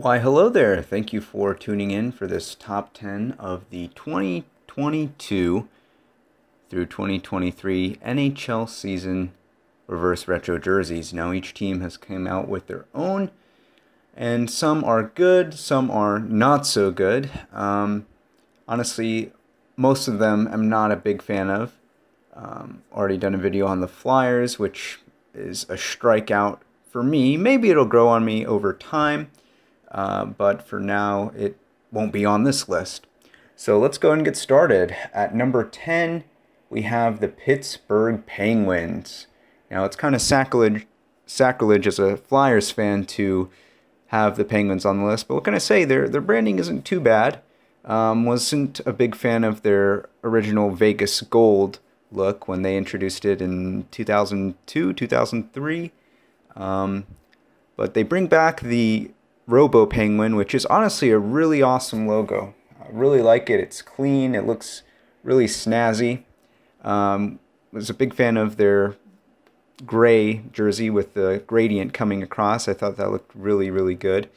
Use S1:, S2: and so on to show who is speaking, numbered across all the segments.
S1: Why, hello there. Thank you for tuning in for this top 10 of the 2022 through 2023 NHL season reverse retro jerseys. Now, each team has come out with their own, and some are good, some are not so good. Honestly, most of them I'm not a big fan of. Already done a video on the Flyers, which is a strikeout for me. Maybe it'll grow on me over time. But for now, it won't be on this list. So let's go and get started. At number 10, we have the Pittsburgh Penguins. Now, it's kind of sacrilege as a Flyers fan to have the Penguins on the list, but what can I say? Their branding isn't too bad. Wasn't a big fan of their original Vegas Gold look when they introduced it in 2002, 2003. But they bring back the Robo Penguin, which is honestly a really awesome logo. I really like it. It's clean. It looks really snazzy. Was a big fan of their gray jersey with the gradient coming across. I thought that looked really, really good.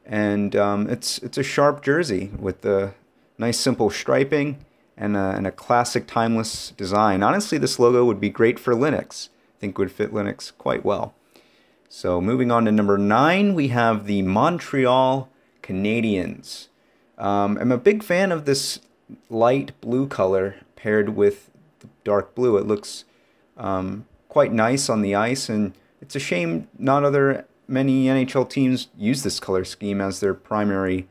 S1: And it's a sharp jersey with the nice simple striping and a classic timeless design. Honestly, this logo would be great for Linux. I think would fit Linux quite well. So moving on to number 9, we have the Montreal Canadiens. I'm a big fan of this light blue color paired with the dark blue. It looks quite nice on the ice, and it's a shame not many NHL teams use this color scheme as their primary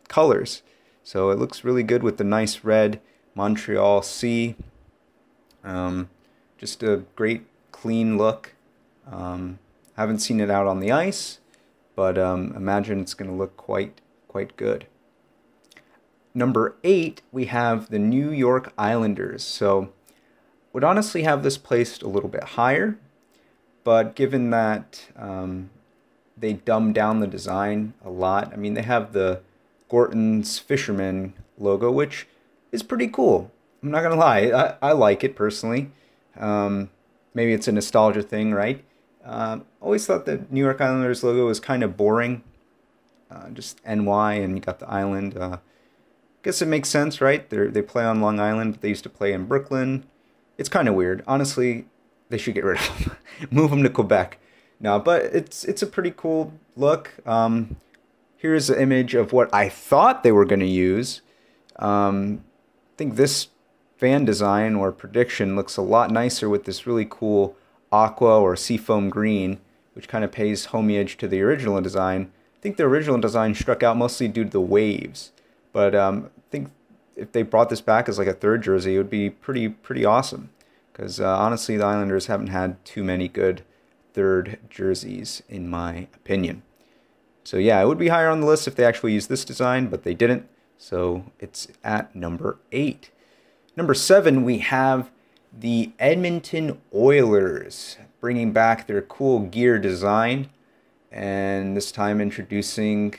S1: colors. So it looks really good with the nice red Montreal C. Just a great clean look. Haven't seen it out on the ice, but imagine it's going to look quite good. Number 8, we have the New York Islanders. So would honestly have this placed a little bit higher, but given that they dumbed down the design a lot, I mean, they have the Gorton's Fisherman logo, which is pretty cool. I'm not going to lie. I like it personally. Maybe it's a nostalgia thing, right? Always thought the New York Islanders logo was kind of boring. Just NY and you got the island. Guess it makes sense, right? They play on Long Island, but they used to play in Brooklyn. It's kind of weird. Honestly, they should get rid of them. Move them to Quebec. No, but it's a pretty cool look. Here's an image of what I thought they were going to use. I think this fan design or prediction looks a lot nicer with this really cool aqua or seafoam green, which kind of pays homage to the original design. I think the original design struck out mostly due to the waves, but I think if they brought this back as like a third jersey, it would be pretty awesome. Because honestly, the Islanders haven't had too many good third jerseys, in my opinion. So yeah, it would be higher on the list if they actually used this design, but they didn't. So it's at number 8. Number 7, we have the Edmonton Oilers, bringing back their cool gear design, and this time introducing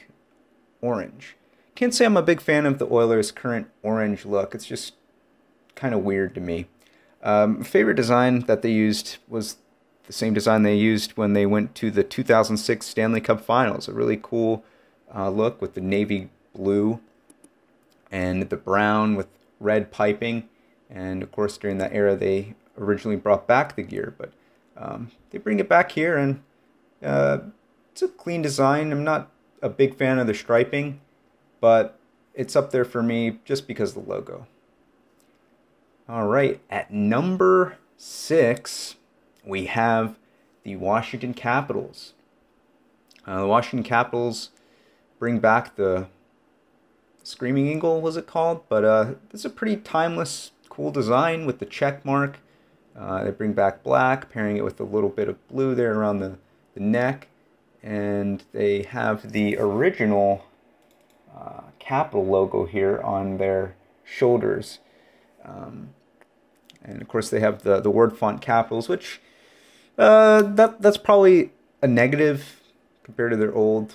S1: orange. Can't say I'm a big fan of the Oilers' current orange look. It's just kind of weird to me. Favorite design that they used was the same design they used when they went to the 2006 Stanley Cup Finals. A really cool look with the navy blue and the brown with red piping. And of course, during that era, they originally brought back the gear, but they bring it back here, and it's a clean design. I'm not a big fan of the striping, but it's up there for me just because of the logo. All right, at number 6, we have the Washington Capitals. The Washington Capitals bring back the Screaming Eagle, was it called? But it's a pretty timeless, cool design with the check mark. They bring back black, pairing it with a little bit of blue there around the neck. And they have the original Capital logo here on their shoulders. And of course they have the word font Capitals, which that's probably a negative compared to their old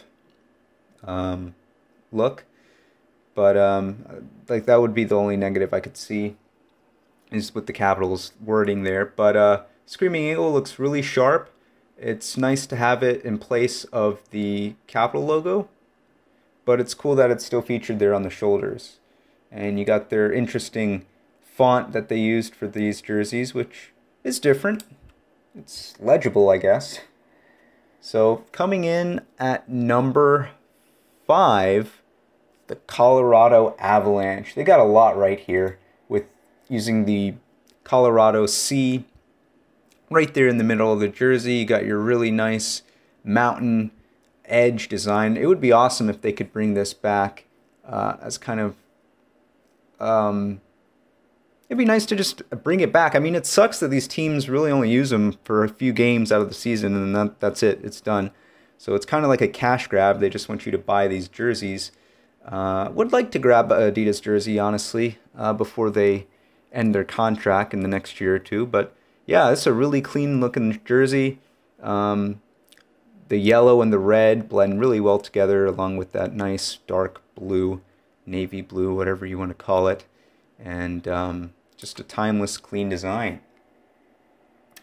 S1: look. But like that would be the only negative I could see, is with the Capitals wording there. But Screaming Eagle looks really sharp. It's nice to have it in place of the Capital logo, but it's cool that it's still featured there on the shoulders. And you got their interesting font that they used for these jerseys, which is different. It's legible, I guess. So coming in at number 5, the Colorado Avalanche. They got a lot right here with using the Colorado C right there in the middle of the jersey. You got your really nice mountain edge design. It would be awesome if they could bring this back as kind of it'd be nice to just bring it back. I mean, it sucks that these teams really only use them for a few games out of the season, and that's it. It's done. So it's kind of like a cash grab. They just want you to buy these jerseys. Would like to grab an Adidas jersey, honestly, before they end their contract in the next year or two. But yeah, it's a really clean-looking jersey. The yellow and the red blend really well together, along with that nice dark blue, navy blue, whatever you want to call it. And just a timeless, clean design.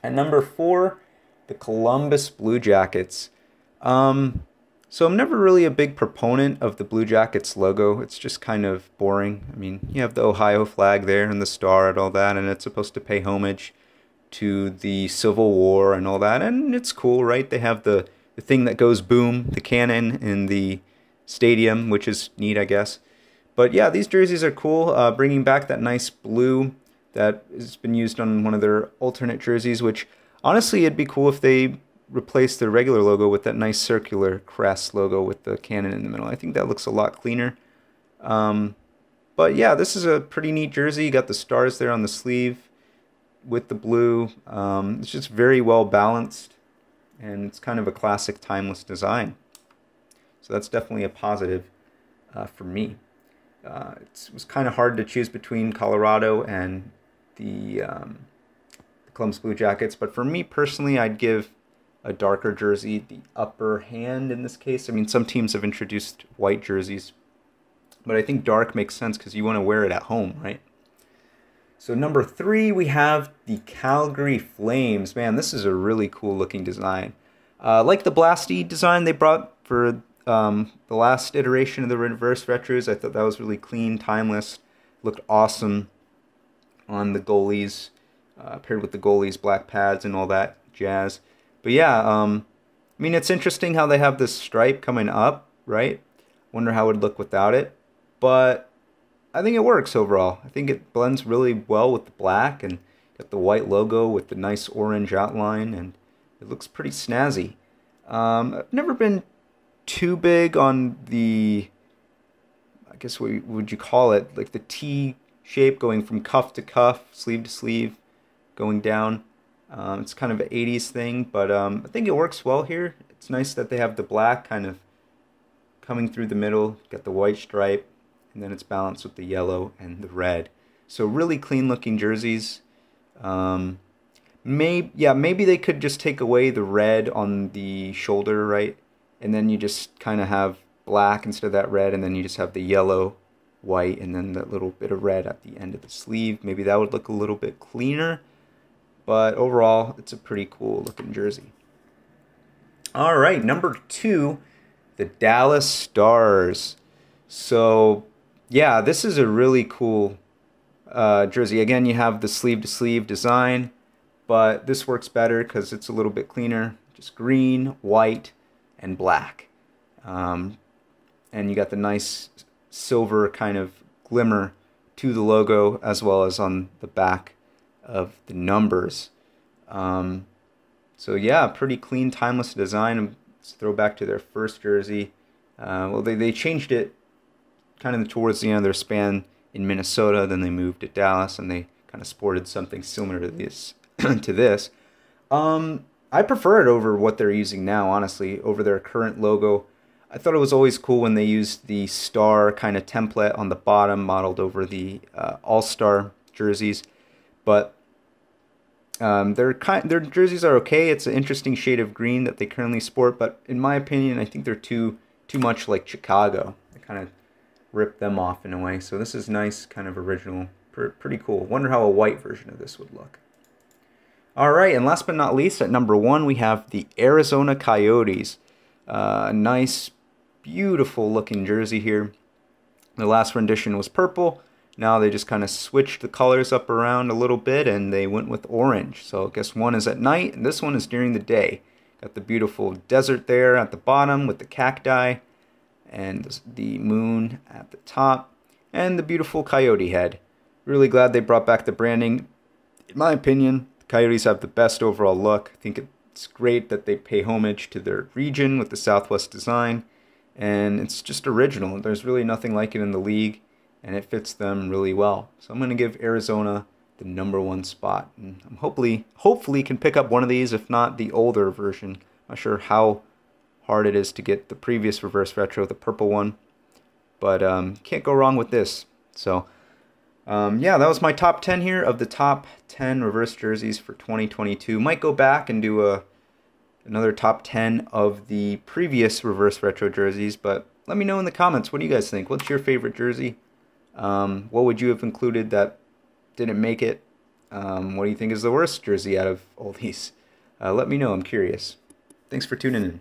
S1: At number 4, the Columbus Blue Jackets. So I'm never really a big proponent of the Blue Jackets logo. It's just kind of boring. I mean, you have the Ohio flag there and the star and all that, and it's supposed to pay homage to the Civil War and all that, and it's cool, right? They have the thing that goes boom, the cannon in the stadium, which is neat, I guess. But yeah, these jerseys are cool, bringing back that nice blue that has been used on one of their alternate jerseys, which honestly, it'd be cool if they replaced their regular logo with that nice circular crest logo with the cannon in the middle. I think that looks a lot cleaner. But yeah, this is a pretty neat jersey. You got the stars there on the sleeve with the blue. It's just very well balanced, and it's kind of a classic, timeless design. So that's definitely a positive for me. It was kind of hard to choose between Colorado and the Columbus Blue Jackets, but for me personally, I'd give a darker jersey the upper hand in this case. I mean, some teams have introduced white jerseys, but I think dark makes sense because you want to wear it at home, right? So number 3, we have the Calgary Flames. Man, this is a really cool looking design. Like the Blasty design they brought for the last iteration of the reverse retros. I thought that was really clean, timeless, looked awesome on the goalies, paired with the goalies' black pads and all that jazz. But yeah, I mean, it's interesting how they have this stripe coming up, right? Wonder how it would look without it. But I think it works overall. I think it blends really well with the black, and got the white logo with the nice orange outline, and it looks pretty snazzy. I've never been too big on the, I guess what would you call it, like the T shape going from cuff to cuff, sleeve to sleeve, going down. It's kind of an 80s thing, but I think it works well here. It's nice that they have the black kind of coming through the middle, got the white stripe, and then it's balanced with the yellow and the red. So really clean looking jerseys. Maybe they could just take away the red on the shoulder, right? And then you just kind of have black instead of that red, and then you just have the yellow, white, and then that little bit of red at the end of the sleeve. Maybe that would look a little bit cleaner. But overall, it's a pretty cool looking jersey. All right, number 2, the Dallas Stars. So, yeah, this is a really cool jersey. Again, you have the sleeve-to-sleeve design, but this works better because it's a little bit cleaner. Just green, white, and black. And you got the nice silver kind of glimmer to the logo, as well as on the back of the numbers. So yeah, pretty clean, timeless design. Let's throw back to their first jersey. Well, they changed it kind of towards the end of their span in Minnesota. Then they moved to Dallas, and they kind of sported something similar to this. I prefer it over what they're using now, honestly, over their current logo. I thought it was always cool when they used the star kind of template on the bottom, modeled over the All-Star jerseys. But their jerseys are okay. It's an interesting shade of green that they currently sport, but in my opinion, I think they're too much like Chicago. They kind of ripped them off in a way. So this is nice, kind of original, pretty cool. Wonder how a white version of this would look. All right, and last but not least, at number 1, we have the Arizona Coyotes. A nice, beautiful looking jersey here. The last rendition was purple. Now they just kind of switched the colors up around a little bit and they went with orange. So I guess one is at night and this one is during the day. Got the beautiful desert there at the bottom with the cacti and the moon at the top and the beautiful coyote head. Really glad they brought back the branding. In my opinion, the Coyotes have the best overall look. I think it's great that they pay homage to their region with the Southwest design. And it's just original. There's really nothing like it in the league, and it fits them really well. So I'm going to give Arizona the number 1 spot. And I'm hopefully can pick up one of these, if not the older version. Not sure how hard it is to get the previous reverse retro, the purple one. But can't go wrong with this. So yeah, that was my top 10 here of the top 10 reverse jerseys for 2022. Might go back and do another top 10 of the previous reverse retro jerseys, but let me know in the comments, what do you guys think? What's your favorite jersey? What would you have included that didn't make it? What do you think is the worst jersey out of all these? Let me know, I'm curious. Thanks for tuning in.